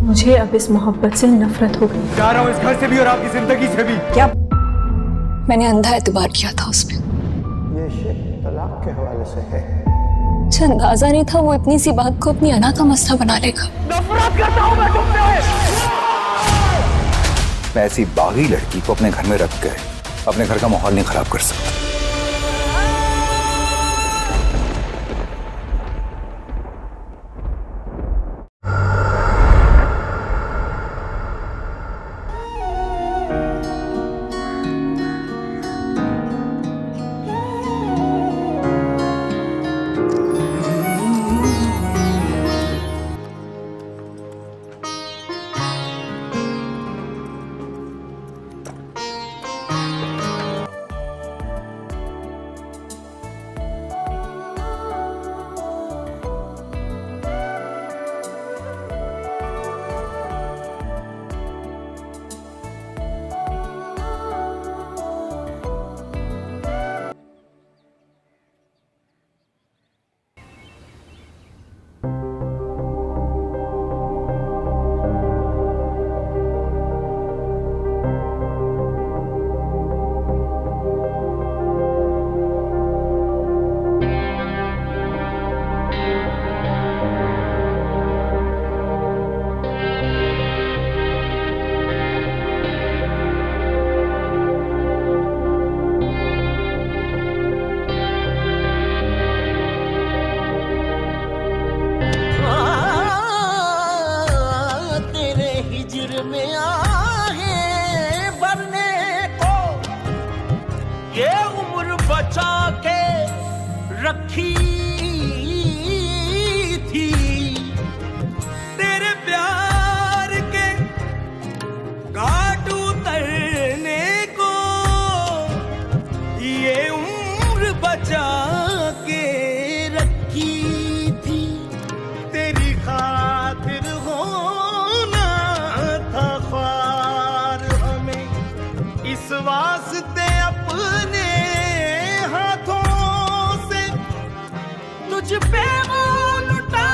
मुझे अब इस मोहब्बत से नफरत हो गई। जा रहा हूँ इस घर से भी और आपकी जिंदगी से भी। क्या मैंने अंधा एतबार किया था उस पे? ये शिक तलाक के हवाले से है। मुझे अंदाजा नहीं था वो इतनी सी बात को अपनी अना का मसला बना लेगा। नफरत करता हूँ मैं तुमसे। मैं ऐसी बागी लड़की को अपने घर में रख कर अपने घर का माहौल नहीं खराब कर सकता। में आहे भरने को ये उम्र बचा के रखी थी तेरे प्यार के घाट उतरने को ये उम्र बचा के रखी थी तेरी खातिर होना था ख्वार हमें इस वास्ते अपने हाथों से तुझ पे वो लुटा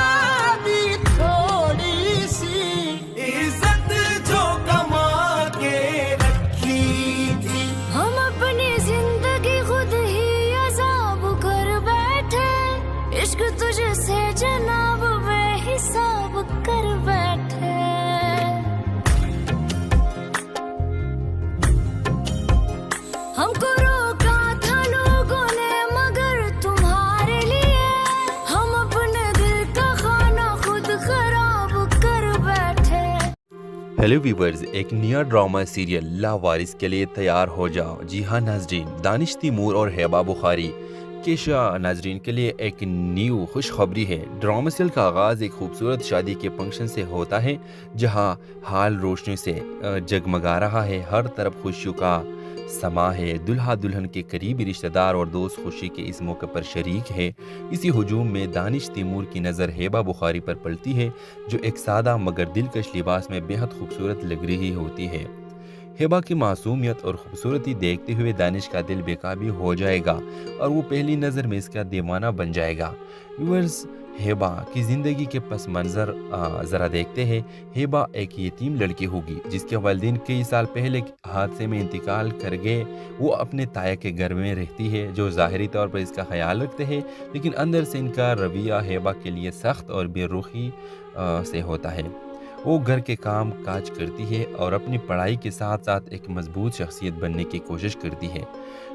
दी थोड़ी सी इज्जत जो कमा के रखी थी हम अपनी जिंदगी खुद ही अजाब कर बैठे इश्क तुझसे जनाब बेहिसाब कर बैठे हमको रोका था लोगों ने मगर तुम्हारे लिए हम अपने दिल का खाना खुद खराब कर बैठे। हेलो व्यूवर्स, एक नया ड्रामा सीरियल लावारिस के लिए तैयार हो जाओ। जी हाँ नाजरीन, दानिश तैमूर और हेबा बुखारी के नाजरीन के लिए एक न्यू खुशखबरी है। ड्रामा सीरियल का आगाज़ एक खूबसूरत शादी के फंक्शन से होता है जहां हाल रोशनी से जगमगा रहा है। हर तरफ खुशियों का समा है। दुल्हा दुल्हन के करीबी रिश्तेदार और दोस्त खुशी के इस मौके पर शरीक है। इसी हुजूम में दानिश तैमूर की नज़र हेबा बुखारी पर पड़ती है जो एक सादा मगर दिलकश लिबास में बेहद खूबसूरत लग रही होती है। हेबा की मासूमियत और खूबसूरती देखते हुए दानिश का दिल बेकाबू हो जाएगा और वो पहली नज़र में इसका दीवाना बन जाएगा। व्यूअर्स, हेबा की ज़िंदगी के पस मंज़र ज़रा देखते हैं। हेबा एक यतीम लड़की होगी जिसके वालिदैन कई साल पहले हादसे में इंतकाल कर गए। वो अपने ताया के घर में रहती है जो ज़ाहिरी तौर पर इसका ख्याल रखते हैं, लेकिन अंदर से इनका रवैया हेबा के लिए सख्त और बेरुखी से होता है। वो घर के काम काज करती है और अपनी पढ़ाई के साथ साथ एक मजबूत शख्सियत बनने की कोशिश करती है।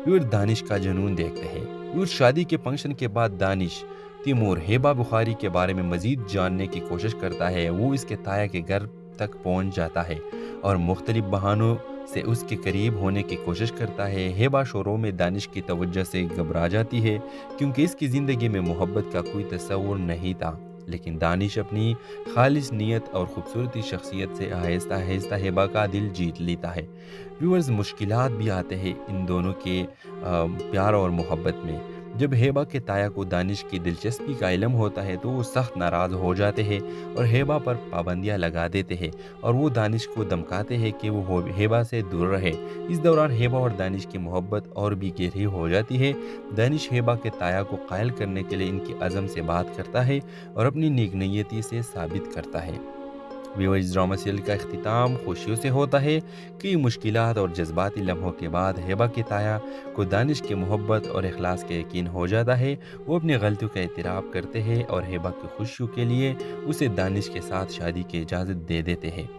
फिर दानिश का जुनून देखते हैं। फिर शादी के फंक्शन के बाद दानिश तैमूर हेबा बुखारी के बारे में मज़ीद जानने की कोशिश करता है। वो इसके ताया के घर तक पहुंच जाता है और मुख्तलिफ बहानों से उसके करीब होने की कोशिश करता है। हेबा शोरों में दानिश की तवज्जो से घबरा जाती है क्योंकि इसकी ज़िंदगी में मोहब्बत का कोई तस्वुर नहीं था, लेकिन दानिश अपनी खालिस नीयत और ख़ूबसूरती शख्सियत से आहिस्ता आहिस्ता हेबा का दिल जीत लेता है। व्यूअर्स, मुश्किलात भी आते हैं इन दोनों के प्यार और मोहब्बत में। जब हेबा के ताया को दानिश की दिलचस्पी का इल्म होता है तो वो सख्त नाराज़ हो जाते हैं और हेबा पर पाबंदियां लगा देते हैं और वो दानिश को धमकाते हैं कि वो हेबा से दूर रहे। इस दौरान हेबा और दानिश की मोहब्बत और भी गहरी हो जाती है। दानिश हेबा के ताया को कायल करने के लिए इनकी अज़म से बात करता है और अपनी नेक नीयती से साबित करता है। व्यूअर्स, ड्रामा सीरियल का इख्तिताम खुशियों से होता है कि मुश्किलात और जज्बाती लम्हों के बाद हेबा की ताया को दानिश की मोहब्बत और इखलास का यकीन हो जाता है। वो अपनी गलतियों का एतराफ़ करते हैं और हेबा की खुशियों के लिए उसे दानिश के साथ शादी की इजाज़त दे देते हैं।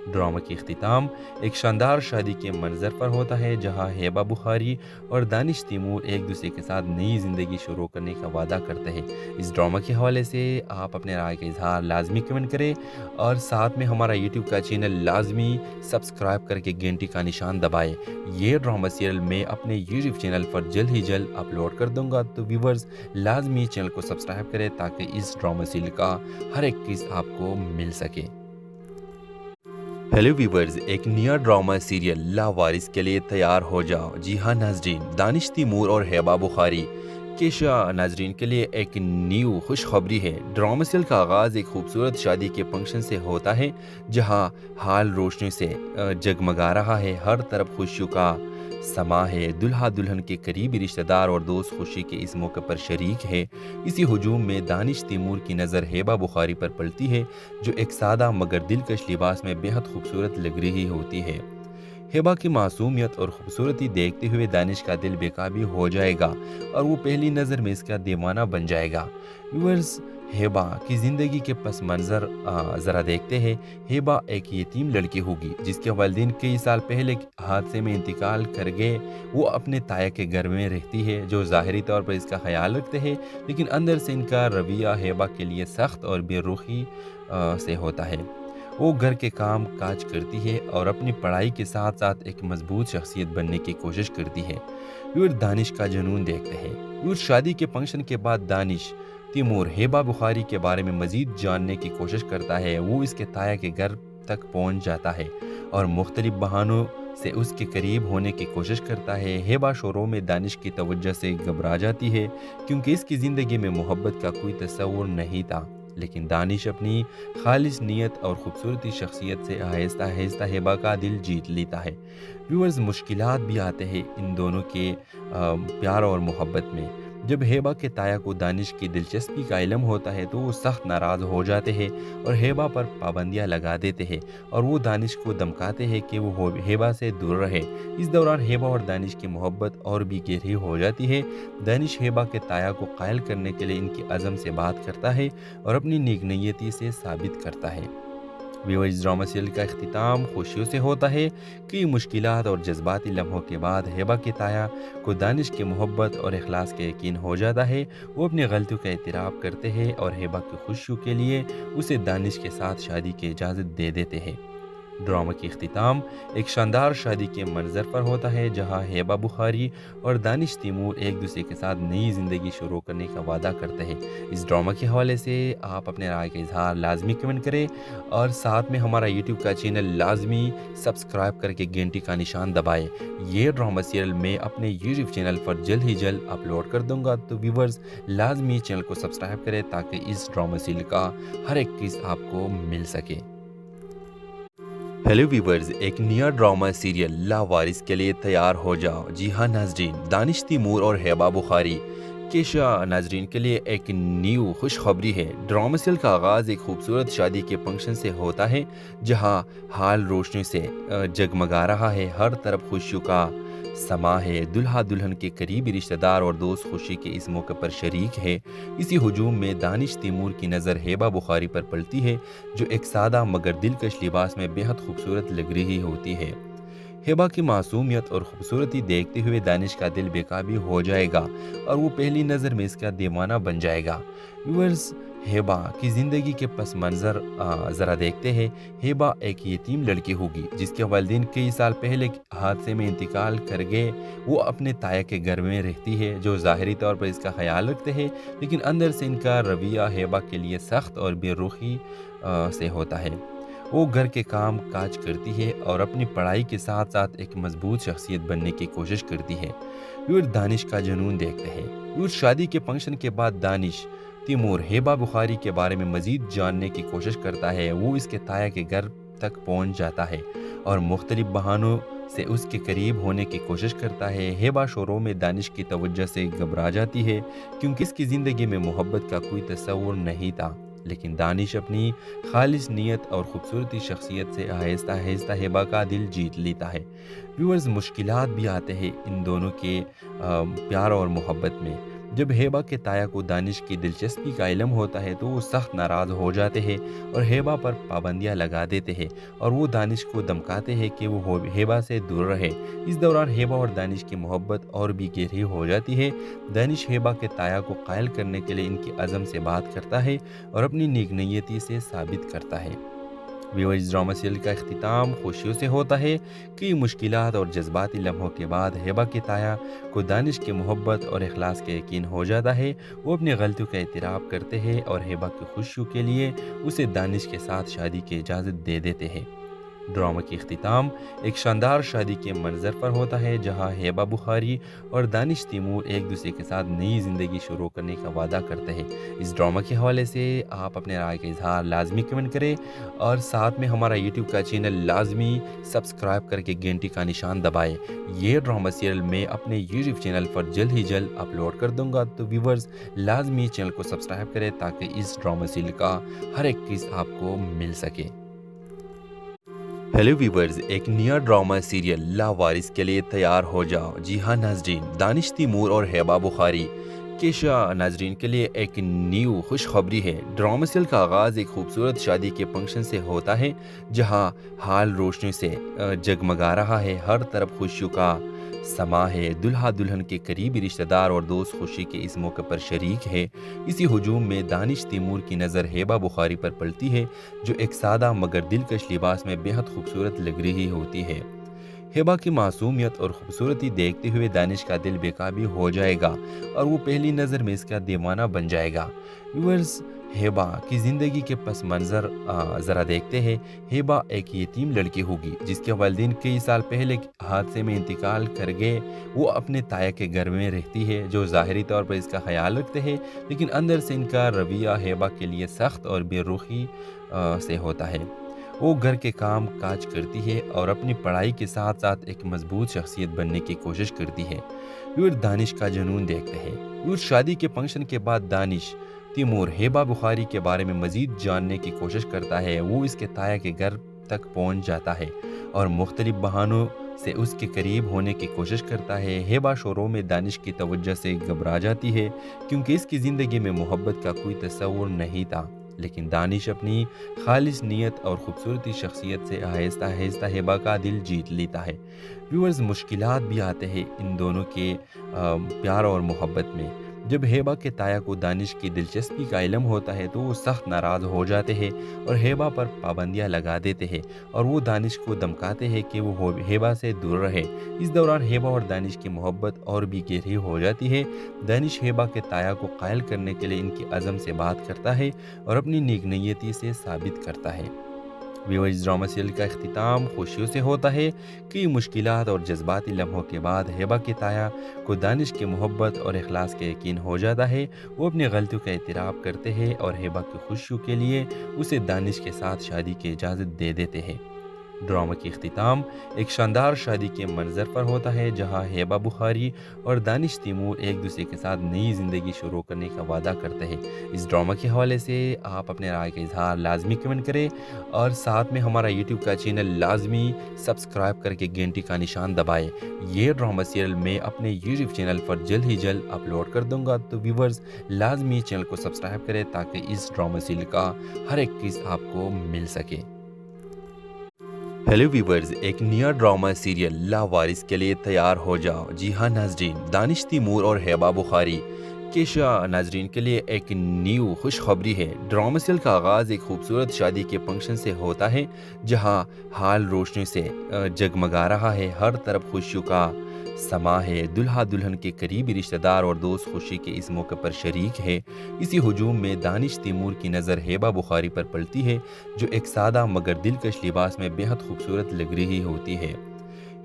ड्रामा की इख्तिताम एक शानदार शादी के मंजर पर होता है, जहां हेबा बुखारी और दानिश तैमूर एक दूसरे के साथ नई ज़िंदगी शुरू करने का वादा करते हैं। इस ड्रामा के हवाले से आप अपने राय का इजहार लाजमी कमेंट करें और साथ में हमारा यूट्यूब का चैनल लाजमी सब्सक्राइब करके घंटी का निशान दबाएं। ये ड्रामा सीरियल मैं अपने यूट्यूब चैनल पर जल्द ही जल्द अपलोड कर दूंगा, तो व्यूवर्स लाजमी चैनल को सब्सक्राइब करें ताकि इस ड्रामा सीरियल का हर एक चीज़ आपको मिल सके। हेलो व्यूवर्स, एक नया ड्रामा सीरियल लावारिस के लिए तैयार हो जाओ। जी हाँ नाजरीन, दानिश तैमूर और हेबा बुखारी केशा नाजरीन के लिए एक न्यू खुशखबरी है। ड्रामा सीरियल का आगाज़ एक खूबसूरत शादी के फंक्शन से होता है, जहां हाल रोशनी से जगमगा रहा है। हर तरफ खुशियों का समा है। दुल्हा दुल्हन के करीबी रिश्तेदार और दोस्त खुशी के इस मौके पर शरीक है। इसी हुजूम में दानिश तैमूर की नज़र हेबा बुखारी पर पड़ती है, जो एक सादा मगर दिलकश लिबास में बेहद खूबसूरत लग रही होती है। हेबा की मासूमियत और खूबसूरती देखते हुए दानिश का दिल बेकाबू हो जाएगा और वो पहली नज़र में इसका दीवाना बन जाएगा। व्यूअर्स, हेबा की ज़िंदगी के पस मंज़र ज़रा देखते हैं। हेबा एक यतीम लड़की होगी जिसके वालिदैन कई साल पहले हादसे में इंतकाल कर गए। वो अपने ताया के घर में रहती है, जो ज़ाहिरी तौर पर इसका ख्याल रखते हैं, लेकिन अंदर से इनका रवैया हेबा के लिए सख्त और बेरुखी से होता है। वो घर के काम काज करती है और अपनी पढ़ाई के साथ साथ एक मजबूत शख्सियत बनने की कोशिश करती है। फिर दानिश का जुनून देखते हैं। उस शादी के फंक्शन के बाद दानिश तैमूर हेबा बुखारी के बारे में मज़ीद जानने की कोशिश करता है। वो इसके ताया के घर तक पहुंच जाता है और मुख्तलिफ बहानों से उसके करीब होने की कोशिश करता है। हेबा शोरों में दानिश की तवज्जो से घबरा जाती है, क्योंकि इसकी ज़िंदगी में मोहब्बत का कोई तस्वुर नहीं था। लेकिन दानिश अपनी खालिस नीयत और ख़ूबसूरती शख्सियत से आहिस्ता आहिस्ता हेबा का दिल जीत लेता है। व्यूअर्स, मुश्किलात भी आते हैं इन दोनों के प्यार और मोहब्बत में। जब हेबा के ताया को दानिश की दिलचस्पी का इल्म होता है तो वो सख्त नाराज़ हो जाते हैं और हेबा पर पाबंदियां लगा देते हैं और वो दानिश को धमकाते हैं कि वो हेबा से दूर रहे। इस दौरान हेबा और दानिश की मोहब्बत और भी गहरी हो जाती है। दानिश हेबा के ताया को कायल करने के लिए इनकी अज़म से बात करता है और अपनी नेक नीयती से साबित करता है। व्यूअर्स, ड्रामा सीरियल का इख्तिताम खुशियों से होता है कि मुश्किलात और जज्बाती लम्हों के बाद हेबा की ताया को दानिश की मोहब्बत और इखलास का यकीन हो जाता है। वो अपनी गलतियों का एतराफ़ करते हैं और हेबा की खुशियों के लिए उसे दानिश के साथ शादी की इजाज़त दे देते हैं। ड्रामा की इख्तिताम एक शानदार शादी के मंजर पर होता है, जहां हेबा बुखारी और दानिश तैमूर एक दूसरे के साथ नई ज़िंदगी शुरू करने का वादा करते हैं। इस ड्रामा के हवाले से आप अपने राय का इजहार लाजमी कमेंट करें और साथ में हमारा यूट्यूब का चैनल लाजमी सब्सक्राइब करके घंटी का निशान दबाएं। ये ड्रामा सीरियल मैं अपने यूट्यूब चैनल पर जल्द ही जल्द अपलोड कर दूंगा, तो व्यूवर्स लाजमी चैनल को सब्सक्राइब करें ताकि इस ड्रामा सीरियल का हर एक चीज़ आपको मिल सके। हेलो व्यूवर्स, एक नया ड्रामा सीरियल लावारिस के लिए तैयार हो जाओ। जी हाँ नाजरीन, दानिश तैमूर और हेबा बुखारी केशा नाजरीन के लिए एक न्यू खुशखबरी है। ड्रामा सीरियल का आगाज़ एक खूबसूरत शादी के फंक्शन से होता है, जहां हाल रोशनी से जगमगा रहा है। हर तरफ खुशियों का समा है। दुल्हा दुल्हन के करीबी रिश्तेदार और दोस्त खुशी के इस मौके पर शरीक है। इसी हुजूम में दानिश तैमूर की नज़र हेबा बुखारी पर पड़ती है, जो एक सादा मगर दिलकश लिबास में बेहद खूबसूरत लग रही होती है। हेबा की मासूमियत और खूबसूरती देखते हुए दानिश का दिल बेकाबू हो जाएगा और वो पहली नज़र में इसका दीवाना बन जाएगा। व्यूअर्स, हेबा की ज़िंदगी के पस मंज़र ज़रा देखते हैं। हेबा एक यतीम लड़की होगी जिसके वालिदैन कई साल पहले हादसे में इंतकाल कर गए। वो अपने ताया के घर में रहती है, जो ज़ाहिरी तौर पर इसका ख्याल रखते हैं, लेकिन अंदर से इनका रवैया हेबा के लिए सख्त और बेरुखी से होता है। वो घर के काम काज करती है और अपनी पढ़ाई के साथ साथ एक मजबूत शख्सियत बनने की कोशिश करती है। फिर दानिश का जुनून देखते हैं। उस शादी के फंक्शन के बाद दानिश तैमूर हेबा बुखारी के बारे में मज़ीद जानने की कोशिश करता है। वो इसके ताया के घर तक पहुंच जाता है और मुख्तलिफ बहानों से उसके करीब होने की कोशिश करता है। हेबा शोरों में दानिश की तवज्जो से घबरा जाती है, क्योंकि इसकी ज़िंदगी में मोहब्बत का कोई तस्वुर नहीं था। لیکن دانش اپنی خالص نیت اور خوبصورتی شخصیت سے آہستہ آہستہ ہیبا کا دل جیت لیتا ہے۔ ویورز، مشکلات بھی آتے ہیں ان دونوں کے پیار اور محبت میں۔ جب ہیبا کے تایا کو دانش کی دلچسپی کا علم ہوتا ہے تو وہ سخت ناراض ہو جاتے ہیں اور ہیبا پر پابندیاں لگا دیتے ہیں اور وہ دانش کو دھمکاتے ہیں کہ وہ ہیبا سے دور رہے۔ اس دوران ہیبا اور دانش کی محبت اور بھی گہری ہو جاتی ہے۔ دانش ہیبا کے تایا کو قائل کرنے کے لیے ان کے عزم سے بات کرتا ہے اور اپنی نیک نیتی سے ثابت کرتا ہے۔ ویورز، ڈرامہ سیریل کا اختتام خوشیوں سے ہوتا ہے کہ مشکلات اور جذباتی لمحوں کے بعد ہیبا کے تایا کو دانش کی محبت اور اخلاص کا یقین ہو جاتا ہے۔ وہ اپنی غلطیوں کا اعتراف کرتے ہیں اور ہیبا کی خوشیوں کے لیے اسے دانش کے ساتھ شادی کی اجازت دے دیتے ہیں۔ ڈرامہ کی اختتام ایک شاندار شادی کے منظر پر ہوتا ہے جہاں ہیبا بخاری اور دانش تیمور ایک دوسرے کے ساتھ نئی زندگی شروع کرنے کا وعدہ کرتے ہیں۔ اس ڈرامہ کے حوالے سے آپ اپنے رائے کا اظہار لازمی کمنٹ کریں اور ساتھ میں ہمارا یوٹیوب کا چینل لازمی سبسکرائب کر کے گھنٹی کا نشان دبائیں۔ یہ ڈرامہ سیریل میں اپنے یوٹیوب چینل پر جلد ہی جلد اپلوڈ کر دوں گا، تو ویورز لازمی چینل کو سبسکرائب کریں تاکہ اس ڈرامہ سیریل کا ہر ایک چیز آپ کو مل سکے۔ ہیلو ویورز، ایک نیا ڈرامہ سیریل لاوارث کے لیے تیار ہو جاؤ۔ جی ہاں ناظرین، دانش تیمور اور ہیبا بخاری کیشا ناظرین کے لیے ایک نیو خوشخبری ہے۔ ڈرامہ سیریل کا آغاز ایک خوبصورت شادی کے فنکشن سے ہوتا ہے جہاں حال روشنی سے جگمگا رہا ہے، ہر طرف خوشیوں کا سما ہے۔ دلہا دلہن کے قریبی رشتہ دار اور دوست خوشی کے اس موقع پر شریک ہے۔ اسی ہجوم میں دانش تیمور کی نظر ہیبا بخاری پر پڑتی ہے جو ایک سادہ مگر دلکش لباس میں بہت خوبصورت لگ رہی ہوتی ہے۔ ہیبا کی معصومیت اور خوبصورتی دیکھتے ہوئے دانش کا دل بے قابو ہو جائے گا اور وہ پہلی نظر میں اس کا دیوانہ بن جائے گا۔ ویورز، ہیبا کی زندگی کے پس منظر ذرا دیکھتے ہیں۔ ہیبا ایک یتیم لڑکی ہوگی جس کے والدین کئی سال پہلے حادثے میں انتقال کر گئے۔ وہ اپنے تایا کے گھر میں رہتی ہے جو ظاہری طور پر اس کا خیال رکھتے ہیں، لیکن اندر سے ان کا رویہ ہیبا کے لیے سخت اور بے رخی سے ہوتا ہے۔ وہ گھر کے کام کاج کرتی ہے اور اپنی پڑھائی کے ساتھ ساتھ ایک مضبوط شخصیت بننے کی کوشش کرتی ہے۔ وہ دانش کا جنون دیکھتے ہیں۔ وہ شادی کے فنکشن کے بعد دانش تیمور ہیبا بخاری کے بارے میں مزید جاننے کی کوشش کرتا ہے۔ وہ اس کے تایا کے گھر تک پہنچ جاتا ہے اور مختلف بہانوں سے اس کے قریب ہونے کی کوشش کرتا ہے۔ ہیبا شروع میں دانش کی توجہ سے گھبرا جاتی ہے کیونکہ اس کی زندگی میں محبت کا کوئی تصور نہیں تھا، لیکن دانش اپنی خالص نیت اور خوبصورتی شخصیت سے آہستہ آہستہ ہیبا کا دل جیت لیتا ہے۔ ویورز، مشکلات بھی آتے ہیں ان دونوں کے پیار اور محبت میں۔ جب ہیبا کے تایا کو دانش کی دلچسپی کا علم ہوتا ہے تو وہ سخت ناراض ہو جاتے ہیں اور ہیبا پر پابندیاں لگا دیتے ہیں اور وہ دانش کو دھمکاتے ہیں کہ وہ ہیبا سے دور رہے۔ اس دوران ہیبا اور دانش کی محبت اور بھی گہری ہو جاتی ہے۔ دانش ہیبا کے تایا کو قائل کرنے کے لیے ان کے عزم سے بات کرتا ہے اور اپنی نیک نیتی سے ثابت کرتا ہے۔ ویورز، ڈرامہ سیریل کا اختتام خوشیوں سے ہوتا ہے کہ مشکلات اور جذباتی لمحوں کے بعد ہیبا کے تایا کو دانش کی محبت اور اخلاص کا یقین ہو جاتا ہے۔ وہ اپنی غلطیوں کا اعتراف کرتے ہیں اور ہیبا کی خوشیوں کے لیے اسے دانش کے ساتھ شادی کی اجازت دے دیتے ہیں۔ ڈرامہ کی اختتام ایک شاندار شادی کے منظر پر ہوتا ہے جہاں ہیبا بخاری اور دانش تیمور ایک دوسرے کے ساتھ نئی زندگی شروع کرنے کا وعدہ کرتے ہیں۔ اس ڈرامہ کے حوالے سے آپ اپنے رائے کا اظہار لازمی کمنٹ کریں اور ساتھ میں ہمارا یوٹیوب کا چینل لازمی سبسکرائب کر کے گھنٹی کا نشان دبائیں۔ یہ ڈرامہ سیریل میں اپنے یوٹیوب چینل پر جلد ہی جلد اپلوڈ کر دوں گا، تو ویورز لازمی چینل کو سبسکرائب کریں تاکہ اس ڈرامہ سیریل کا ہر ایک چیز آپ کو مل سکے۔ ہیلو ویورز، ایک نیا ڈرامہ سیریل لاوارث کے لیے تیار ہو جاؤ۔ جی ہاں ناظرین، دانش تیمور اور ہیبا بخاری کیشا ناظرین کے لیے ایک نیو خوشخبری ہے۔ ڈرامہ سیریل کا آغاز ایک خوبصورت شادی کے فنکشن سے ہوتا ہے جہاں حال روشنی سے جگمگا رہا ہے، ہر طرف خوشیوں کا سما ہے۔ دلہا دلہن کے قریبی رشتہ دار اور دوست خوشی کے اس موقع پر شریک ہے۔ اسی ہجوم میں دانش تیمور کی نظر ہیبا بخاری پر پڑتی ہے جو ایک سادہ مگر دلکش لباس میں بہت خوبصورت لگ رہی ہوتی ہے۔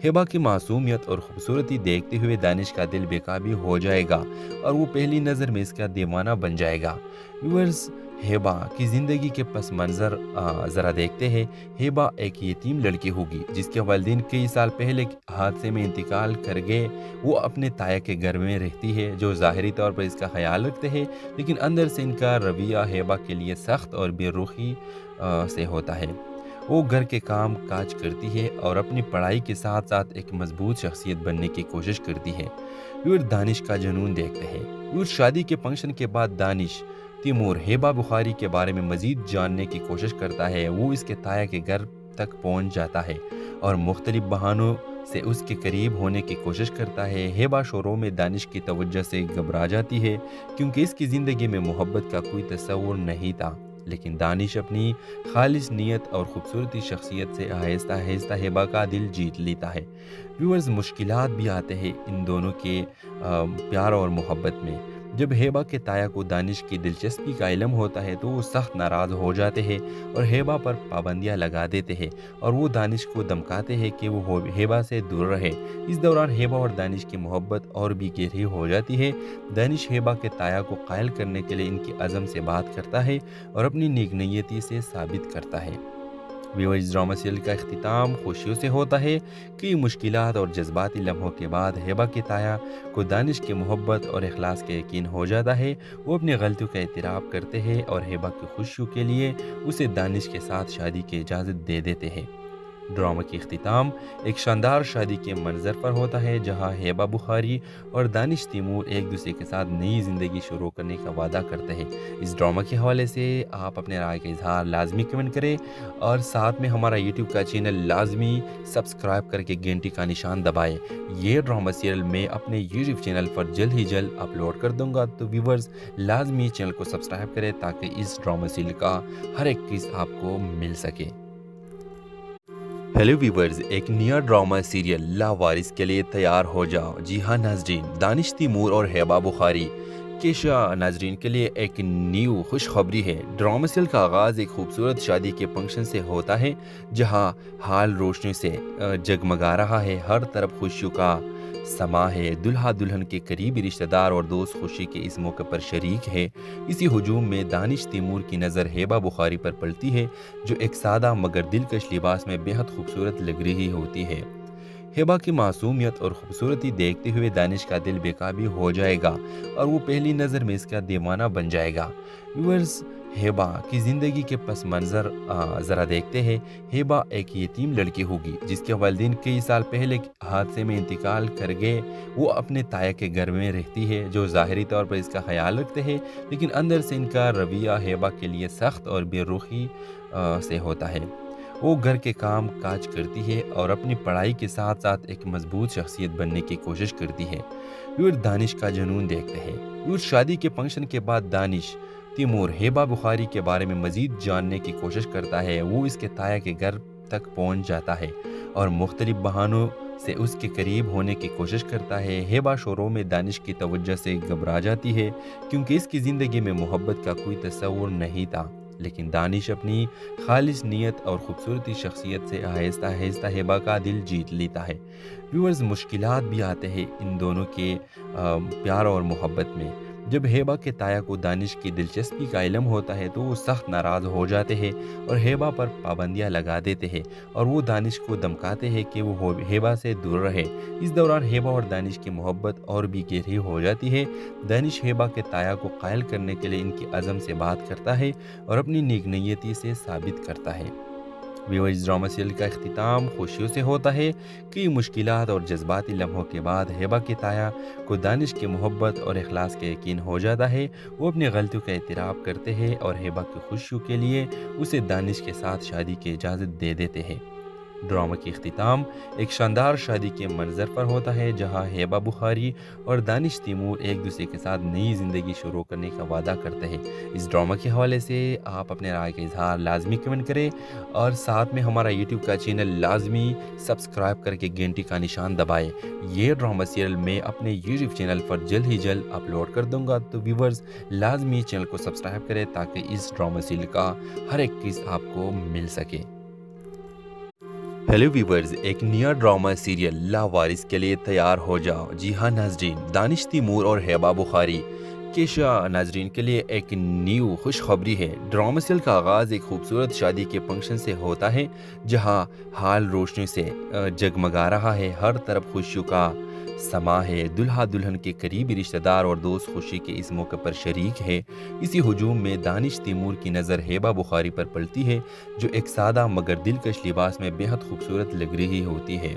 ہیبا کی معصومیت اور خوبصورتی دیکھتے ہوئے دانش کا دل بے قابو ہو جائے گا اور وہ پہلی نظر میں اس کا دیوانہ بن جائے گا۔ ویورز، हेबा की ज़िंदगी के पस मंज़र ज़रा देखते हैं। हेबा एक यतीम लड़की होगी जिसके वालिदैन कई साल पहले हादसे में इंतकाल कर गए। वो अपने ताया के घर में रहती है जो ज़ाहिरी तौर पर इसका ख्याल रखते हैं, लेकिन अंदर से इनका रवैया हेबा के लिए सख्त और बेरुखी से होता है। वो घर के काम काज करती है और अपनी पढ़ाई के साथ साथ एक मजबूत शख्सियत बनने की कोशिश करती है। फिर दानिश का जुनून देखते हैं। फिर शादी के फंक्शन के बाद दानिश तैमूर हेबा बुखारी के बारे में मज़ीद जानने की कोशिश करता है। वो इसके ताया के घर तक पहुंच जाता है और मुख्तलिफ बहानों से उसके करीब होने की कोशिश करता है। हेबा शोरों में दानिश की तवज्जो से घबरा जाती है क्योंकि इसकी ज़िंदगी में मोहब्बत का कोई तस्वुर नहीं था, लेकिन दानिश अपनी खालिस नीयत और ख़ूबसूरती शख्सियत से आहिस्ता आहिस्ता हेबा का दिल जीत लेता है। व्यूअर्स, मुश्किलात भी आते हैं इन दोनों के प्यार और मोहब्बत में। जब हेबा के ताया को दानिश की दिलचस्पी का इल्म होता है तो वो सख्त नाराज़ हो जाते हैं और हेबा पर पाबंदियां लगा देते हैं और वो दानिश को धमकाते हैं कि वो हेबा से दूर रहे। इस दौरान हेबा और दानिश की मोहब्बत और भी गहरी हो जाती है। दानिश हेबा के ताया को कायल करने के लिए इनकी अज़म से बात करता है और अपनी नेक नीयती से साबित करता है। व्यूअर्स, ड्रामा सीरियल का इख्तिताम खुशियों से होता है कि मुश्किलात और जज्बाती लम्हों के बाद हेबा के ताया को दानिश की मोहब्बत और इखलास का यकीन हो जाता है। वो अपनी गलतियों का एतराफ़ करते हैं और हेबा की खुशियों के लिए उसे दानिश के साथ शादी की इजाज़त दे देते हैं। ड्रामा की इख्तिताम एक शानदार शादी के मंजर पर होता है जहां हेबा बुखारी और दानिश तैमूर एक दूसरे के साथ नई ज़िंदगी शुरू करने का वादा करते हैं। इस ड्रामा के हवाले से आप अपने राय का इजहार लाजमी कमेंट करें और साथ में हमारा यूट्यूब का चैनल लाजमी सब्सक्राइब करके घंटी का निशान दबाएं। ये ड्रामा सीरियल मैं अपने यूट्यूब चैनल पर जल्द ही जल्द अपलोड कर दूंगा, तो व्यूवर्स लाजमी चैनल को सब्सक्राइब करें ताकि इस ड्रामा सीरियल का हर एक किस्त आपको मिल सके। हेलो व्यूवर्स, एक नया ड्रामा सीरियल लावारिस के लिए तैयार हो जाओ। जी हाँ नाज़रीन, दानिश तैमूर और हेबा बुखारी केशा नाज़रीन के लिए एक न्यू खुशखबरी है। ड्रामा सीरियल का आगाज़ एक खूबसूरत शादी के फंक्शन से होता है जहां हाल रोशनी से जगमगा रहा है। हर तरफ खुशियों का समा है। दुल्हा दुल्हन के करीबी रिश्तेदार और दोस्त खुशी के इस मौके पर शरीक है। इसी हुजूम में दानिश तैमूर की नज़र हेबा बुखारी पर पड़ती है जो एक सादा मगर दिलकश लिबास में बेहद खूबसूरत लग रही होती है। हेबा की मासूमियत और खूबसूरती देखते हुए दानिश का दिल बेकाबू हो जाएगा और वो पहली नज़र में इसका दीवाना बन जाएगा। व्यूअर्स, हेबा की ज़िंदगी के पस मंज़र ज़रा देखते हैं। हेबा एक यतीम लड़की होगी जिसके वालिदैन कई साल पहले हादसे में इंतकाल कर गए। वो अपने ताया के घर में रहती है जो ज़ाहिरी तौर पर इसका ख्याल रखते हैं, लेकिन अंदर से इनका रवैया हेबा के लिए सख्त और बेरुखी से होता है। वो घर के काम काज करती है और अपनी पढ़ाई के साथ साथ एक मजबूत शख्सियत बनने की कोशिश करती है। फिर दानिश का जुनून देखते हैं। फिर शादी के फंक्शन के बाद दानिश तैमूर हेबा बुखारी के बारे में मज़ीद जानने की कोशिश करता है। वो इसके ताया के घर तक पहुंच जाता है और मुख्तलिफ बहानों से उसके करीब होने की कोशिश करता है। हेबा शोरों में दानिश की तवज्जो से घबरा जाती है क्योंकि इसकी ज़िंदगी में मोहब्बत का कोई तस्वुर नहीं था, लेकिन दानिश अपनी खालिस नीयत और ख़ूबसूरती शख्सियत से आहिस्ता आहिस्ता हेबा का दिल जीत लेता है। व्यूअर्स, मुश्किलात भी आते हैं इन दोनों के प्यार और मोहब्बत में। जब हेबा के ताया को दानिश की दिलचस्पी का इल्म होता है तो वो सख्त नाराज़ हो जाते हैं और हेबा पर पाबंदियां लगा देते हैं और वो दानिश को धमकाते हैं कि वो हेबा से दूर रहे। इस दौरान हेबा और दानिश की मोहब्बत और भी गहरी हो जाती है। दानिश हेबा के ताया को कायल करने के लिए इनकी अज़म से बात करता है और अपनी नेक नीयती से साबित करता है। व्यूअर्स, ड्रामा सीरियल का इख्तिताम खुशियों से होता है कि मुश्किलात और जज्बाती लम्हों के बाद हेबा के ताया को दानिश की मोहब्बत और इखलास का यकीन हो जाता है। वो अपनी गलतियों का एतराफ़ करते हैं और हेबा की खुशियों के लिए उसे दानिश के साथ शादी की इजाज़त दे देते हैं। ड्रामा की इख्तिताम एक शानदार शादी के मंजर पर होता है जहां हेबा बुखारी और दानिश तैमूर एक दूसरे के साथ नई ज़िंदगी शुरू करने का वादा करते हैं। इस ड्रामा के हवाले से आप अपने राय का इजहार लाजमी कमेंट करें और साथ में हमारा यूट्यूब का चैनल लाजमी सब्सक्राइब करके घंटी का निशान दबाएं। ये ड्रामा सीरियल मैं अपने यूट्यूब चैनल पर जल्द ही जल्द अपलोड कर दूंगा, तो व्यूवर्स लाजमी चैनल को सब्सक्राइब करें ताकि इस ड्रामा सीरियल का हर एक किस्त आपको मिल सके। हेलो व्यूवर्स, एक नया ड्रामा सीरियल लावारिस के लिए तैयार हो जाओ। जी हाँ नाज़रीन, दानिश तैमूर और हेबा बुखारी केशा नाजरीन के लिए एक न्यू खुशखबरी है। ड्रामा सीरियल का आगाज़ एक खूबसूरत शादी के फंक्शन से होता है जहां हाल रोशनी से जगमगा रहा है। हर तरफ खुशियों का समा है। दुल्हा दुल्हन के करीबी रिश्तेदार और दोस्त खुशी के इस मौके पर शरीक है। इसी हुजूम में दानिश तैमूर की नज़र हेबा बुखारी पर पड़ती है जो एक सादा मगर दिलकश लिबास में बेहद खूबसूरत लग रही होती है।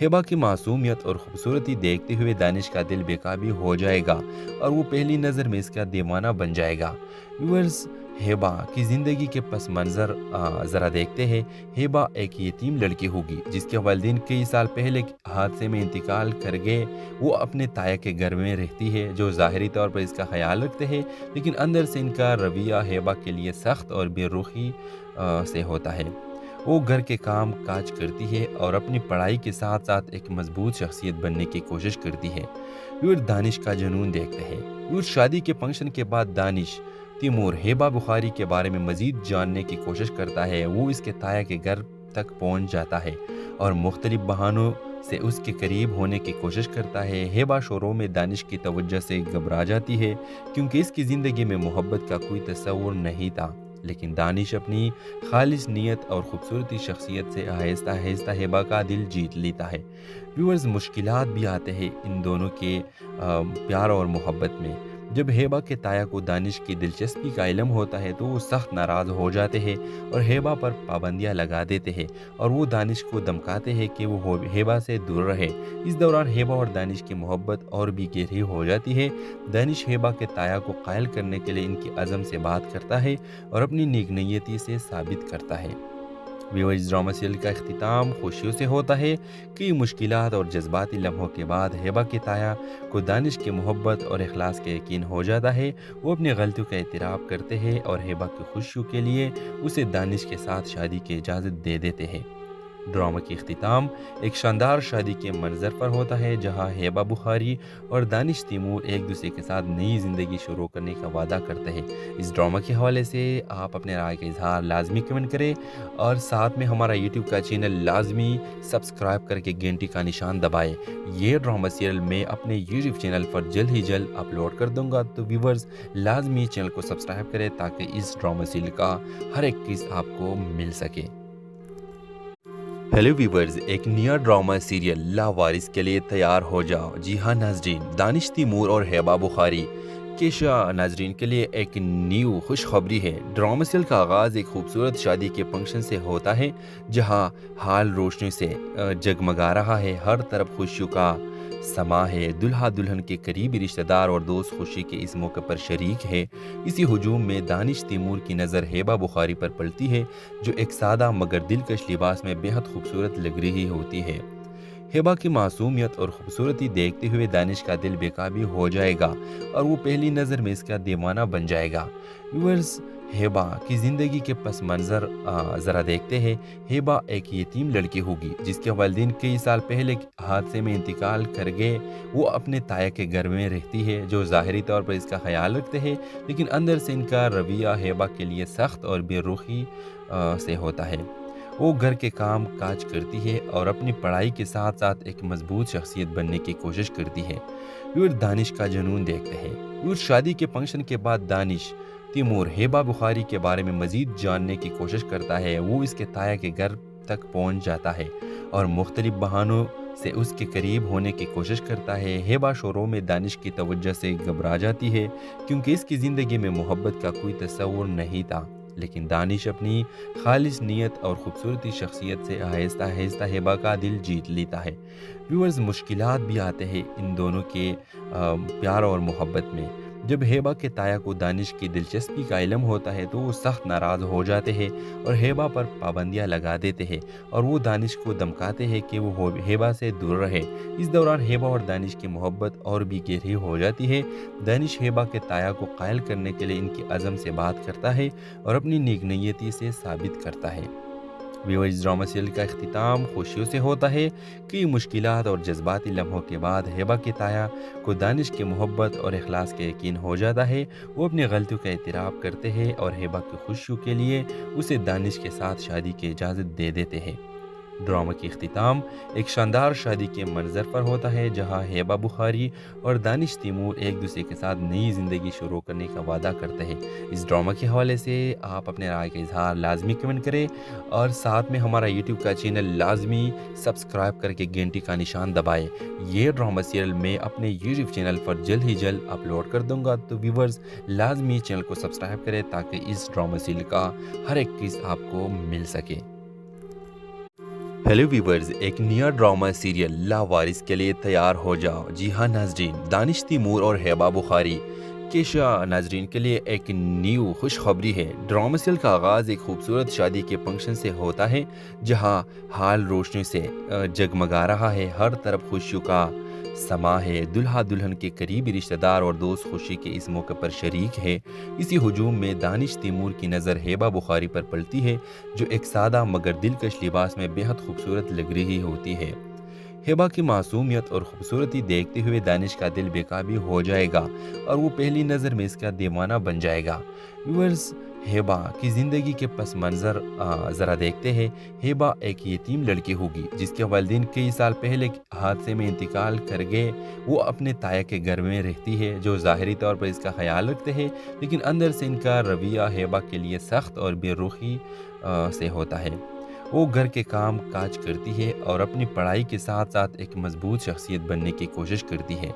हेबा की मासूमियत और खूबसूरती देखते हुए दानिश का दिल बेकाबू हो जाएगा और वो पहली नज़र में इसका दीवाना बन जाएगा। व्यूअर्स, हेबा की ज़िंदगी के पस मंज़र ज़रा देखते हैं। हेबा एक यतीम लड़की होगी जिसके वालिदैन कई साल पहले हादसे में इंतकाल कर गए। वो अपने ताया के घर में रहती है जो ज़ाहिरी तौर पर इसका ख्याल रखते हैं, लेकिन अंदर से इनका रवैया हेबा के लिए सख्त और बेरुखी से होता है। वो घर के काम काज करती है और अपनी पढ़ाई के साथ साथ एक मजबूत शख्सियत बनने की कोशिश करती है। फिर दानिश का जुनून देखते हैं। फिर शादी के फंक्शन के बाद दानिश तैमूर हेबा बुखारी के बारे में मज़ीद जानने की कोशिश करता है। वो इसके ताया के घर तक पहुंच जाता है और मुख्तलिफ बहानों से उसके करीब होने की कोशिश करता है। हेबा शोरों में दानिश की तवज्जो से घबरा जाती है क्योंकि इसकी ज़िंदगी में मोहब्बत का कोई तस्वुर नहीं था, लेकिन दानिश अपनी खालिस नीयत और ख़ूबसूरती शख्सियत से आहिस्ता आहिस्ता हेबा का दिल जीत लेता है। व्यूअर्स, मुश्किलात भी आते हैं इन दोनों के प्यार और मोहब्बत में। जब हेबा के ताया को दानिश की दिलचस्पी का इल्म होता है तो वो सख्त नाराज़ हो जाते हैं और हेबा पर पाबंदियां लगा देते हैं और वो दानिश को धमकाते हैं कि वो हेबा से दूर रहे। इस दौरान हेबा और दानिश की मोहब्बत और भी गहरी हो जाती है। दानिश हेबा के ताया को कायल करने के लिए इनकी अज़म से बात करता है और अपनी नेक नीयती से साबित करता है। व्यूअर्स, ड्रामा सीरियल का इख्तिताम खुशियों से होता है। कई मुश्किलात और जज्बाती लम्हों के बाद हेबा के ताया को दानिश की मोहब्बत और इखलास का यकीन हो जाता है। वो अपनी गलतियों का एतराफ़ करते हैं और हेबा की खुशियों के लिए उसे दानिश के साथ शादी की इजाज़त दे देते हैं। ड्रामा की इख्तिताम एक शानदार शादी के मंजर पर होता है जहां हेबा बुखारी और दानिश तैमूर एक दूसरे के साथ नई ज़िंदगी शुरू करने का वादा करते हैं। इस ड्रामा के हवाले से आप अपने राय का इजहार लाजमी कमेंट करें और साथ में हमारा यूट्यूब का चैनल लाजमी सब्सक्राइब करके घंटी का निशान दबाएं। ये ड्रामा सीरियल मैं अपने यूट्यूब चैनल पर जल्द ही जल्द अपलोड कर दूँगा, तो व्यूवर्स लाजमी चैनल को सब्सक्राइब करें ताकि इस ड्रामा सीरियल का हर एक किस्त आपको मिल सके। हेलो व्यूवर्स, एक नया ड्रामा सीरियल लावारिस के लिए तैयार हो जाओ। जी हाँ नाजरीन, दानिश तैमूर और हेबा बुखारी केशा नाजरीन के लिए एक न्यू खुशखबरी है। ड्रामा सीरियल का आगाज़ एक खूबसूरत शादी के फंक्शन से होता है जहां हाल रोशनी से जगमगा रहा है। हर तरफ खुशियों का समा है। दुल्हा दुल्हन के करीबी रिश्तेदार और दोस्त खुशी के इस मौके पर शरीक है। इसी हुजूम में दानिश तैमूर की नज़र हेबा बुखारी पर पड़ती है जो एक सादा मगर दिलकश लिबास में बेहद खूबसूरत लग रही होती है। हेबा की मासूमियत और खूबसूरती देखते हुए दानिश का दिल बेकाबू हो जाएगा और वो पहली नज़र में इसका दीवाना बन जाएगा। व्यूअर्स, हेबा की ज़िंदगी के पस मंज़र ज़रा देखते हैं। हेबा एक यतीम लड़की होगी जिसके वालिदैन कई साल पहले हादसे में इंतकाल कर गए। वो अपने ताया के घर में रहती है जो ज़ाहिरी तौर पर इसका ख्याल रखते हैं, लेकिन अंदर से इनका रवैया हेबा के लिए सख्त और बेरुखी से होता है। वो घर के काम काज करती है और अपनी पढ़ाई के साथ साथ एक मजबूत शख्सियत बनने की कोशिश करती है। फिर दानिश का जुनून देखते हैं। फिर शादी के फंक्शन के बाद दानिश तैमूर हेबा बुखारी के बारे में मज़ीद जानने की कोशिश करता है। वो इसके ताया के घर तक पहुंच जाता है और मुख्तलिफ बहानों से उसके करीब होने की कोशिश करता है। हेबा शोरों में दानिश की तवज्जो से घबरा जाती है क्योंकि इसकी ज़िंदगी में मोहब्बत का कोई तस्वुर नहीं था, लेकिन दानिश अपनी खालिस नीयत और ख़ूबसूरती शख्सियत से आहिस्ता आहिस्ता हेबा का दिल जीत लेता है। व्यूअर्स, मुश्किलात भी आते हैं इन दोनों के प्यार और मोहब्बत में। जब हेबा के ताया को दानिश की दिलचस्पी का इल्म होता है तो वो सख्त नाराज़ हो जाते हैं और हेबा पर पाबंदियां लगा देते हैं और वो दानिश को धमकाते हैं कि वो हेबा से दूर रहे। इस दौरान हेबा और दानिश की मोहब्बत और भी गहरी हो जाती है। दानिश हेबा के ताया को कायल करने के लिए इनकी अज़म से बात करता है और अपनी नेक नीयती से साबित करता है। व्यूअर्स, ड्रामा सीरियल का इख्तिताम खुशियों से होता है। कई मुश्किलात और जज्बाती लम्हों के बाद हेबा के ताया को दानिश की मोहब्बत और इखलास का यकीन हो जाता है। वो अपनी गलतियों का एतराफ़ करते हैं और हेबा की खुशियों के लिए उसे दानिश के साथ शादी की इजाज़त दे देते हैं। ड्रामा की इख्तिताम एक शानदार शादी के मंजर पर होता है जहां हेबा बुखारी और दानिश तैमूर एक दूसरे के साथ नई ज़िंदगी शुरू करने का वादा करते हैं। इस ड्रामा के हवाले से आप अपने राय का इजहार लाजमी कमेंट करें और साथ में हमारा यूट्यूब का चैनल लाजमी सब्सक्राइब करके घंटी का निशान दबाएं। ये ड्रामा सीरियल मैं अपने यूट्यूब चैनल पर जल्द ही जल्द अपलोड कर दूंगा, तो व्यूवर्स लाजमी चैनल को सब्सक्राइब करें ताकि इस ड्रामा सीरियल का हर एक किस्त आपको मिल सके। हेलो व्यूवर्स, एक नया ड्रामा सीरियल लावारिस के लिए तैयार हो जाओ। जी हाँ नाजरीन, दानिश तैमूर और हेबा बुखारी केशा नाजरीन के लिए एक न्यू खुशखबरी है। ड्रामा सीरियल का आगाज़ एक खूबसूरत शादी के फंक्शन से होता है जहां हाल रोशनी से जगमगा रहा है। हर तरफ खुशियों का समा है। दुल्हा दुल्हन के करीबी रिश्तेदार और दोस्त खुशी के इस मौके पर शरीक है। इसी हुजूम में दानिश तैमूर की नज़र हेबा बुखारी पर पड़ती है जो एक सादा मगर दिलकश लिबास में बेहद खूबसूरत लग रही होती है। हेबा की मासूमियत और खूबसूरती देखते हुए दानिश का दिल बेकाबू हो जाएगा और वो पहली नज़र में इसका दीवाना बन जाएगा। व्यूअर्स, हेबा की ज़िंदगी के पस मंज़र ज़रा देखते हैं। हेबा एक यतीम लड़की होगी जिसके वालिदैन कई साल पहले हादसे में इंतकाल कर गए। वो अपने ताया के घर में रहती है जो ज़ाहिरी तौर पर इसका ख्याल रखते हैं, लेकिन अंदर से इनका रवैया हेबा के लिए सख्त और बेरुखी से होता है। वो घर के काम काज करती है और अपनी पढ़ाई के साथ साथ एक मजबूत शख्सियत बनने की कोशिश करती है।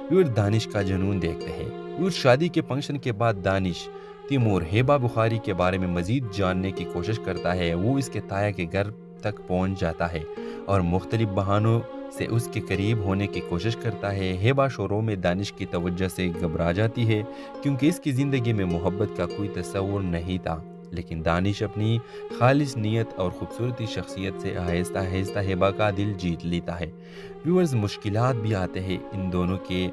फिर दानिश का जुनून देखते हैं। फिर शादी के फंक्शन के बाद दानिश तैमूर हेबा बुखारी के बारे में मज़ीद जानने की कोशिश करता है। वो इसके ताया के घर तक पहुंच जाता है और मुख्तलिफ बहानों से उसके करीब होने की कोशिश करता है। हेबा शोरों में दानिश की तवज्जो से घबरा जाती है क्योंकि इसकी ज़िंदगी में मोहब्बत का कोई तस्वुर नहीं था, लेकिन दानिश अपनी खालिस नीयत और ख़ूबसूरती शख्सियत से आहिस्ता आहिस्ता हेबा का दिल जीत लेता है। व्यूअर्स, मुश्किलात भी आते हैं इन दोनों के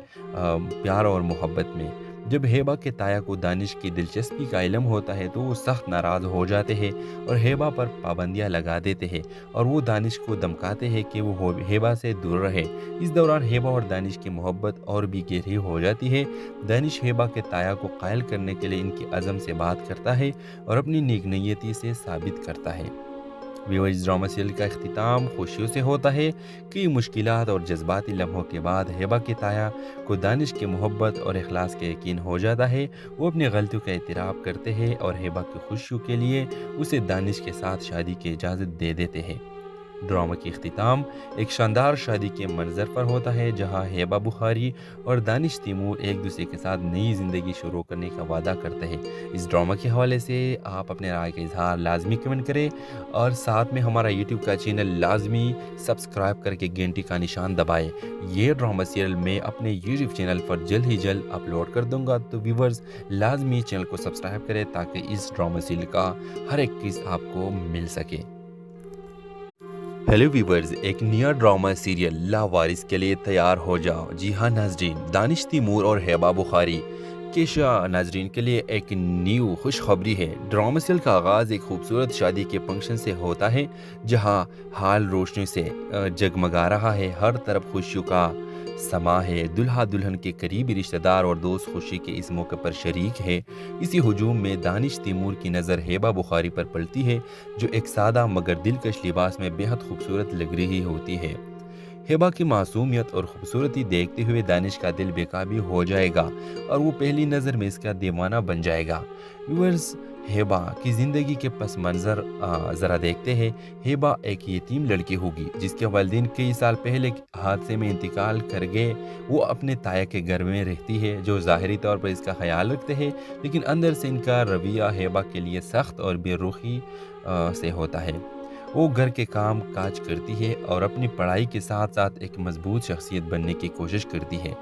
प्यार और मोहब्बत में। जब हेबा के ताया को दानिश की दिलचस्पी का इल्म होता है तो वो सख्त नाराज़ हो जाते हैं और हेबा पर पाबंदियां लगा देते हैं और वो दानिश को धमकाते हैं कि वो हेबा से दूर रहे। इस दौरान हेबा और दानिश की मोहब्बत और भी गहरी हो जाती है। दानिश हेबा के ताया को कायल करने के लिए इनकी अज़म से बात करता है और अपनी नेक नीयती से साबित करता है। व्यूअर्स, ड्रामा सीरियल का इख्तिताम खुशियों से होता है कि मुश्किलात और जज्बाती लम्हों के बाद हेबा के ताया को दानिश की मोहब्बत और इखलास का यकीन हो जाता है। वो अपनी गलतियों का एतराफ़ करते हैं और हेबा की खुशियों के लिए उसे दानिश के साथ शादी की इजाज़त दे देते हैं। ड्रामा की इख्तिताम एक शानदार शादी के मंजर पर होता है जहां हेबा बुखारी और दानिश तैमूर एक दूसरे के साथ नई ज़िंदगी शुरू करने का वादा करते हैं। इस ड्रामा के हवाले से आप अपने राय का इजहार लाजमी कमेंट करें और साथ में हमारा यूट्यूब का चैनल लाजमी सब्सक्राइब करके घंटी का निशान दबाएं। ये ड्रामा सीरियल मैं अपने यूट्यूब चैनल पर जल्द ही जल्द अपलोड कर दूंगा, तो व्यूवर्स लाजमी चैनल को सब्सक्राइब करें ताकि इस ड्रामा सीरियल का हर एक किस्त आपको मिल सके। हेलो व्यूवर्स, एक नया ड्रामा सीरियल लावारिस के लिए तैयार हो जाओ। जी हाँ नाजरीन, दानिश तैमूर और हेबा बुखारी केशा नाजरीन के लिए एक न्यू खुशखबरी है। ड्रामा सीरियल का आगाज़ एक खूबसूरत शादी के फंक्शन से होता है जहां हाल रोशनी से जगमगा रहा है। हर तरफ खुशियों का समा है। दुल्हा दुल्हन के करीबी रिश्तेदार और दोस्त खुशी के इस मौके पर शरीक है। इसी हुजूम में दानिश तैमूर की नज़र हेबा बुखारी पर पड़ती है जो एक सादा मगर दिलकश लिबास में बेहद खूबसूरत लग रही होती है। हेबा की मासूमियत और खूबसूरती देखते हुए दानिश का दिल बेकाबू हो जाएगा और वो पहली नज़र में इसका दीवाना बन जाएगा। व्यूअर्स, हेबा की ज़िंदगी के पस मंज़र ज़रा देखते हैं। हेबा एक यतीम लड़की होगी जिसके वालिदैन कई साल पहले हादसे में इंतकाल कर गए। वो अपने ताया के घर में रहती है जो ज़ाहिरी तौर पर इसका ख्याल रखते हैं, लेकिन अंदर से इनका रवैया हेबा के लिए सख्त और बेरुखी से होता है। वो घर के काम काज करती है और अपनी पढ़ाई के साथ साथ एक मजबूत शख्सियत बनने की कोशिश करती है।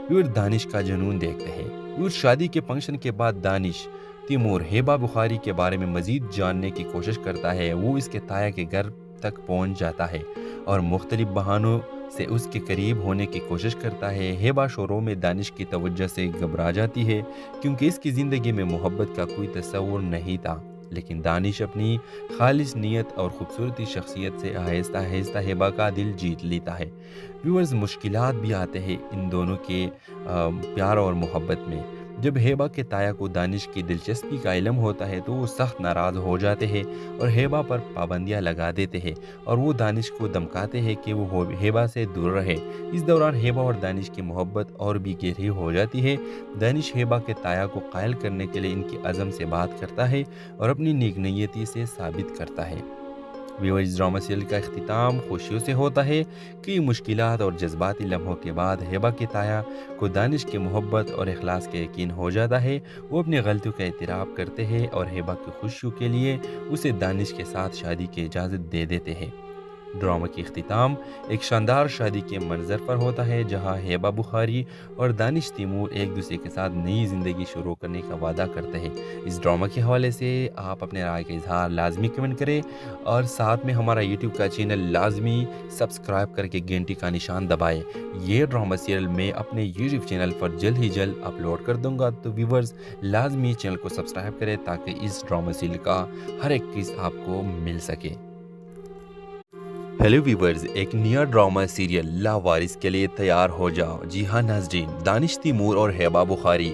फिर दानिश का जुनून देखते हैं। फिर शादी के फंक्शन के बाद दानिश तैमूर हेबा बुखारी के बारे में मज़ीद जानने की कोशिश करता है। वो इसके ताया के घर तक पहुंच जाता है और मुख्तलिफ बहानों से उसके करीब होने की कोशिश करता है। हेबा शोरों में दानिश की तवज्जो से घबरा जाती है क्योंकि इसकी ज़िंदगी में मोहब्बत का कोई तस्वुर नहीं था, लेकिन दानिश अपनी खालिस नीयत और ख़ूबसूरती शख्सियत से आहिस्ता आहिस्ता हेबा का दिल जीत लेता है। व्यूअर्स, मुश्किलात भी आते हैं इन दोनों के प्यार और मोहब्बत में। جب ہیبا کے تایا کو دانش کی دلچسپی کا علم ہوتا ہے تو وہ سخت ناراض ہو جاتے ہیں اور ہیبا پر پابندیاں لگا دیتے ہیں اور وہ دانش کو دھمکاتے ہیں کہ وہ ہیبا سے دور رہے۔ اس دوران ہیبا اور دانش کی محبت اور بھی گہری ہو جاتی ہے۔ دانش ہیبا کے تایا کو قائل کرنے کے لیے ان کی عزم سے بات کرتا ہے اور اپنی نیک نیتی سے ثابت کرتا ہے۔ ویورز، ڈرامہ سیریل کا اختتام خوشیوں سے ہوتا ہے کہ مشکلات اور جذباتی لمحوں کے بعد ہیبا کے تایا کو دانش کے محبت اور اخلاص کا یقین ہو جاتا ہے۔ وہ اپنی غلطیوں کا اعتراف کرتے ہیں اور ہیبا کی خوشیوں کے لیے اسے دانش کے ساتھ شادی کی اجازت دے دیتے ہیں۔ ڈرامہ کی اختتام ایک شاندار شادی کے منظر پر ہوتا ہے جہاں ہیبا بخاری اور دانش تیمور ایک دوسرے کے ساتھ نئی زندگی شروع کرنے کا وعدہ کرتے ہیں۔ اس ڈرامہ کے حوالے سے آپ اپنے رائے کا اظہار لازمی کمنٹ کریں اور ساتھ میں ہمارا یوٹیوب کا چینل لازمی سبسکرائب کر کے گھنٹی کا نشان دبائیں۔ یہ ڈرامہ سیریل میں اپنے یوٹیوب چینل پر جلد ہی جلد اپلوڈ کر دوں گا، تو ویورز لازمی چینل کو سبسکرائب کریں تاکہ اس ڈرامہ سیریل کا ہر ایک قسط آپ کو مل سکے۔ ہیلو ویورز، ایک نیا ڈرامہ سیریل لاوارث کے لیے تیار ہو جاؤ۔ جی ہاں ناظرین، دانش تیمور اور ہیبا بخاری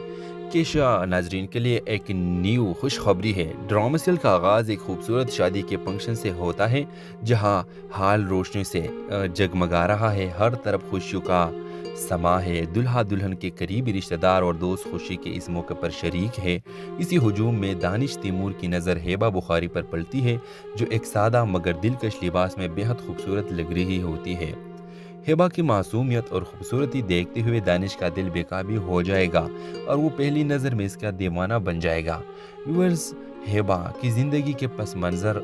کیشا ناظرین کے لیے ایک نیو خوشخبری ہے۔ ڈرامہ سیریل کا آغاز ایک خوبصورت شادی کے فنکشن سے ہوتا ہے جہاں حال روشنی سے جگمگا رہا ہے، ہر طرف خوشیوں کا سما ہے۔ دلہا دلہن کے قریبی رشتہ دار اور دوست خوشی کے اس موقع پر شریک ہے۔ اسی ہجوم میں دانش تیمور کی نظر ہیبا بخاری پر پڑتی ہے جو ایک سادہ مگر دلکش لباس میں بہت خوبصورت لگ رہی ہوتی ہے۔ ہیبا کی معصومیت اور خوبصورتی دیکھتے ہوئے دانش کا دل بے قابو ہو جائے گا اور وہ پہلی نظر میں اس کا دیوانہ بن جائے گا۔ ویورز، ہیبا کی زندگی کے پس منظر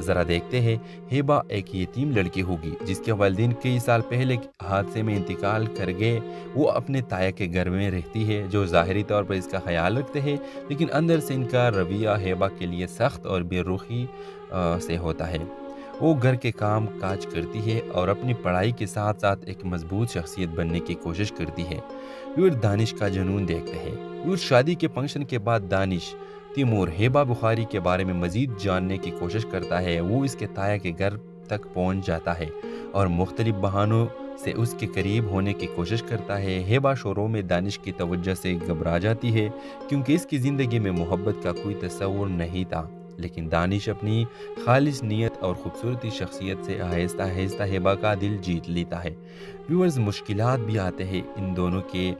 ذرا دیکھتے ہیں۔ ہیبا ایک یتیم لڑکی ہوگی جس کے والدین کئی سال پہلے حادثے میں انتقال کر گئے۔ وہ اپنے تایا کے گھر میں رہتی ہے جو ظاہری طور پر اس کا خیال رکھتے ہیں، لیکن اندر سے ان کا رویہ ہیبا کے لیے سخت اور بے رخی سے ہوتا ہے۔ وہ گھر کے کام کاج کرتی ہے اور اپنی پڑھائی کے ساتھ ساتھ ایک مضبوط شخصیت بننے کی کوشش کرتی ہے۔ وہ دانش کا جنون دیکھتے ہیں۔ وہ شادی کے فنکشن کے بعد دانش تیمور ہیبا بخاری کے بارے میں مزید جاننے کی کوشش کرتا ہے۔ وہ اس کے تایا کے گھر تک پہنچ جاتا ہے اور مختلف بہانوں سے اس کے قریب ہونے کی کوشش کرتا ہے۔ ہیبا شروع میں دانش کی توجہ سے گھبرا جاتی ہے کیونکہ اس کی زندگی میں محبت کا کوئی تصور نہیں تھا، لیکن دانش اپنی خالص نیت اور خوبصورتی شخصیت سے آہستہ آہستہ ہیبا کا دل جیت لیتا ہے۔ ویورز، مشکلات بھی آتے ہیں ان دونوں کے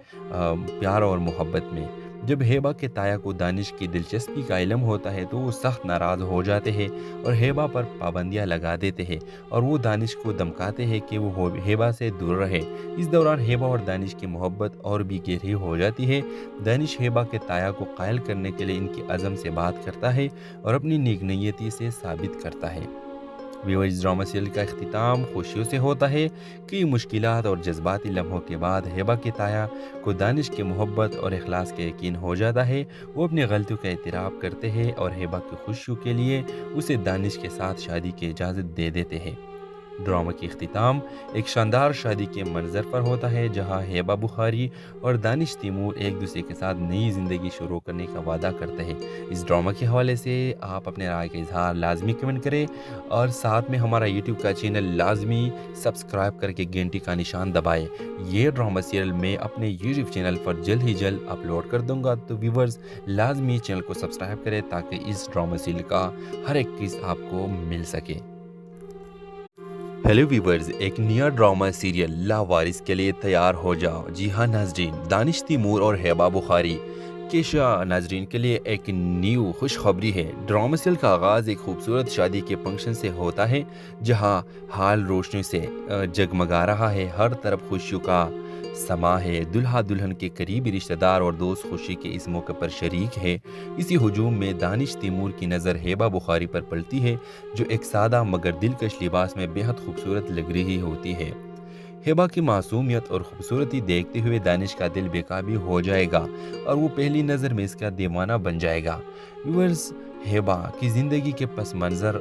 پیار اور محبت میں۔ جب ہیبا کے تایا کو دانش کی دلچسپی کا علم ہوتا ہے تو وہ سخت ناراض ہو جاتے ہیں اور ہیبا پر پابندیاں لگا دیتے ہیں اور وہ دانش کو دھمکاتے ہیں کہ وہ ہیبا سے دور رہے۔ اس دوران ہیبا اور دانش کی محبت اور بھی گہری ہو جاتی ہے۔ دانش ہیبا کے تایا کو قائل کرنے کے لیے ان کی عزم سے بات کرتا ہے اور اپنی نیک نیتی سے ثابت کرتا ہے۔ ویورز، ڈرامہ سیریل کا اختتام خوشیوں سے ہوتا ہے کہ مشکلات اور جذباتی لمحوں کے بعد ہیبا کے تایا کو دانش کے محبت اور اخلاص کا یقین ہو جاتا ہے۔ وہ اپنی غلطیوں کا اعتراف کرتے ہیں اور ہیبا کی خوشیوں کے لیے اسے دانش کے ساتھ شادی کی اجازت دے دیتے ہیں۔ ڈرامہ کی اختتام ایک شاندار شادی کے منظر پر ہوتا ہے جہاں ہیبا بخاری اور دانش تیمور ایک دوسرے کے ساتھ نئی زندگی شروع کرنے کا وعدہ کرتے ہیں۔ اس ڈرامہ کے حوالے سے آپ اپنے رائے کا اظہار لازمی کمنٹ کریں اور ساتھ میں ہمارا یوٹیوب کا چینل لازمی سبسکرائب کر کے گھنٹی کا نشان دبائیں۔ یہ ڈرامہ سیریل میں اپنے یوٹیوب چینل پر جلد ہی جلد اپلوڈ کر دوں گا، تو ویورز لازمی چینل کو سبسکرائب کریں تاکہ اس ڈرامہ سیریل کا ہر ایک قسط آپ کو مل سکے۔ ہیلو ویورز، ایک نیا ڈرامہ سیریل لاوارث کے لیے تیار ہو جاؤ۔ جی ہاں ناظرین، دانش تیمور اور ہیبا بخاری کیشا ناظرین کے لیے ایک نیو خوشخبری ہے۔ ڈرامہ سیریل کا آغاز ایک خوبصورت شادی کے فنکشن سے ہوتا ہے جہاں حال روشنی سے جگمگا رہا ہے، ہر طرف خوشیوں کا سما ہے۔ دلہا دلہن کے قریبی رشتہ دار اور دوست خوشی کے اس موقع پر شریک ہے۔ اسی ہجوم میں دانش تیمور کی نظر ہیبا بخاری پر پڑتی ہے جو ایک سادہ مگر دلکش لباس میں بہت خوبصورت لگ رہی ہوتی ہے۔ ہیبا کی معصومیت اور خوبصورتی دیکھتے ہوئے دانش کا دل بے قابو ہو جائے گا اور وہ پہلی نظر میں اس کا دیوانہ بن جائے گا۔ ویورز، ہیبا کی زندگی کے پس منظر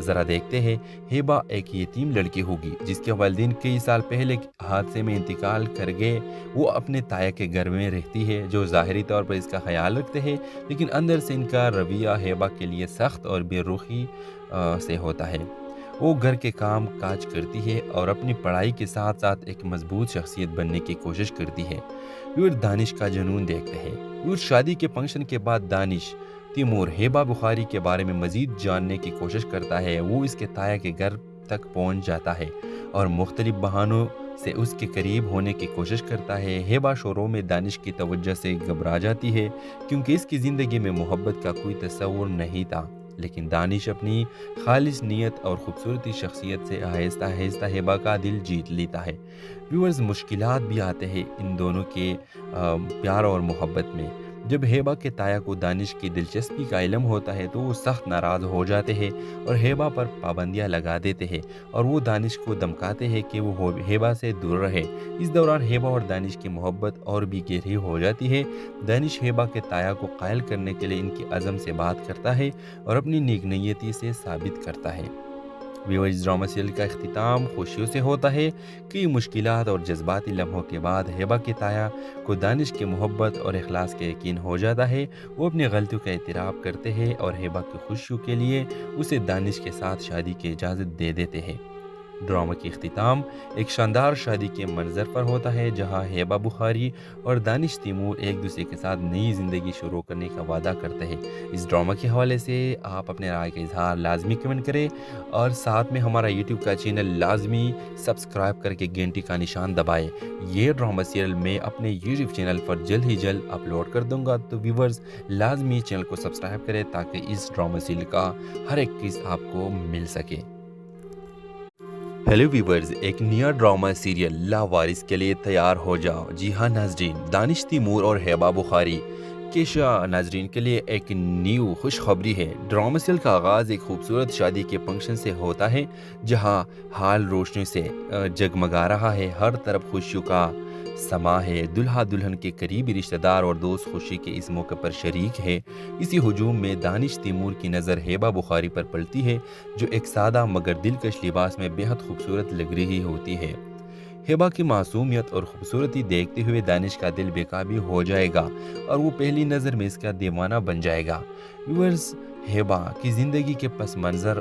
ذرا دیکھتے ہیں۔ ہیبا ایک یتیم لڑکی ہوگی جس کے والدین کئی سال پہلے حادثے میں انتقال کر گئے۔ وہ اپنے تایا کے گھر میں رہتی ہے جو ظاہری طور پر اس کا خیال رکھتے ہیں، لیکن اندر سے ان کا رویہ ہیبا کے لیے سخت اور بے رخی سے ہوتا ہے۔ وہ گھر کے کام کاج کرتی ہے اور اپنی پڑھائی کے ساتھ ساتھ ایک مضبوط شخصیت بننے کی کوشش کرتی ہے۔ ویور دانش کا جنون دیکھتے ہیں۔ ویور شادی کے فنکشن کے بعد دانش تیمور ہیبا بخاری کے بارے میں مزید جاننے کی کوشش کرتا ہے۔ وہ اس کے تایا کے گھر تک پہنچ جاتا ہے اور مختلف بہانوں سے اس کے قریب ہونے کی کوشش کرتا ہے۔ ہیبا شروع میں دانش کی توجہ سے گھبرا جاتی ہے کیونکہ اس کی زندگی میں محبت کا کوئی تصور نہیں تھا، لیکن دانش اپنی خالص نیت اور خوبصورتی شخصیت سے آہستہ آہستہ ہیبا کا دل جیت لیتا ہے۔ ویورز مشکلات بھی آتے ہیں ان دونوں کے پیار اور محبت میں۔ جب ہیبا کے تایا کو دانش کی دلچسپی کا علم ہوتا ہے تو وہ سخت ناراض ہو جاتے ہیں اور ہیبا پر پابندیاں لگا دیتے ہیں اور وہ دانش کو دھمکاتے ہیں کہ وہ ہیبا سے دور رہے۔ اس دوران ہیبا اور دانش کی محبت اور بھی گہری ہو جاتی ہے۔ دانش ہیبا کے تایا کو قائل کرنے کے لیے ان کی عزم سے بات کرتا ہے اور اپنی نیک نیتی سے ثابت کرتا ہے۔ ویورز ڈرامہ سیریل کا اختتام خوشیوں سے ہوتا ہے۔ کئی مشکلات اور جذباتی لمحوں کے بعد ہیبا کے تایا کو دانش کی محبت اور اخلاص کا یقین ہو جاتا ہے۔ وہ اپنی غلطیوں کا اعتراف کرتے ہیں اور ہیبا کی خوشیوں کے لیے اسے دانش کے ساتھ شادی کی اجازت دے دیتے ہیں۔ ڈرامہ کی اختتام ایک شاندار شادی کے منظر پر ہوتا ہے جہاں ہیبا بخاری اور دانش تیمور ایک دوسرے کے ساتھ نئی زندگی شروع کرنے کا وعدہ کرتے ہیں۔ اس ڈرامہ کے حوالے سے آپ اپنے رائے کا اظہار لازمی کمنٹ کریں اور ساتھ میں ہمارا یوٹیوب کا چینل لازمی سبسکرائب کر کے گھنٹی کا نشان دبائیں۔ یہ ڈرامہ سیریل میں اپنے یوٹیوب چینل پر جلد ہی جلد اپلوڈ کر دوں گا، تو ویورز لازمی چینل کو سبسکرائب کریں تاکہ اس ڈرامہ سیریل کا ہر ایک قسط آپ کو مل سکے۔ ہیلو ویورز، ایک نیا ڈرامہ سیریل لاوارث کے لیے تیار ہو جاؤ۔ جی ہاں ناظرین، دانش تیمور اور ہیبا بخاری کیشا ناظرین کے لیے ایک نیو خوشخبری ہے۔ ڈرامہ سیریل کا آغاز ایک خوبصورت شادی کے فنکشن سے ہوتا ہے جہاں حال روشنی سے جگمگا رہا ہے، ہر طرف خوشیوں کا سما ہے۔ دلہا دلہن کے قریبی رشتہ دار اور دوست خوشی کے اس موقع پر شریک ہے۔ اسی ہجوم میں دانش تیمور کی نظر ہیبا بخاری پر پڑتی ہے جو ایک سادہ مگر دلکش لباس میں بے حد خوبصورت لگ رہی ہوتی ہے۔ ہیبا کی معصومیت اور خوبصورتی دیکھتے ہوئے دانش کا دل بے قابو ہو جائے گا اور وہ پہلی نظر میں اس کا دیوانہ بن جائے گا۔ ویورز ہیبا کی زندگی کے پس منظر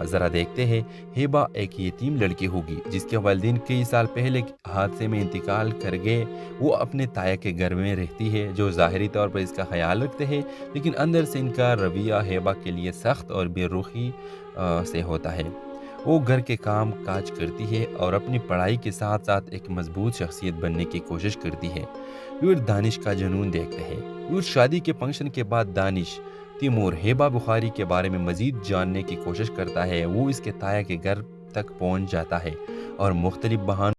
ذرا دیکھتے ہیں۔ ہیبا ایک یتیم لڑکی ہوگی جس کے والدین کئی سال پہلے حادثے میں انتقال کر گئے۔ وہ اپنے تایا کے گھر میں رہتی ہے جو ظاہری طور پر اس کا خیال رکھتے ہیں، لیکن اندر سے ان کا رویہ ہیبا کے لیے سخت اور بے رخی سے ہوتا ہے۔ وہ گھر کے کام کاج کرتی ہے اور اپنی پڑھائی کے ساتھ ساتھ ایک مضبوط شخصیت بننے کی کوشش کرتی ہے۔ ویور دانش کا جنون دیکھتے ہیں۔ ویور شادی کے فنکشن کے بعد دانش تیمور ہیبا بخاری کے بارے میں مزید جاننے کی کوشش کرتا ہے۔ وہ اس کے تایا کے گھر تک پہنچ جاتا ہے اور مختلف بہانوں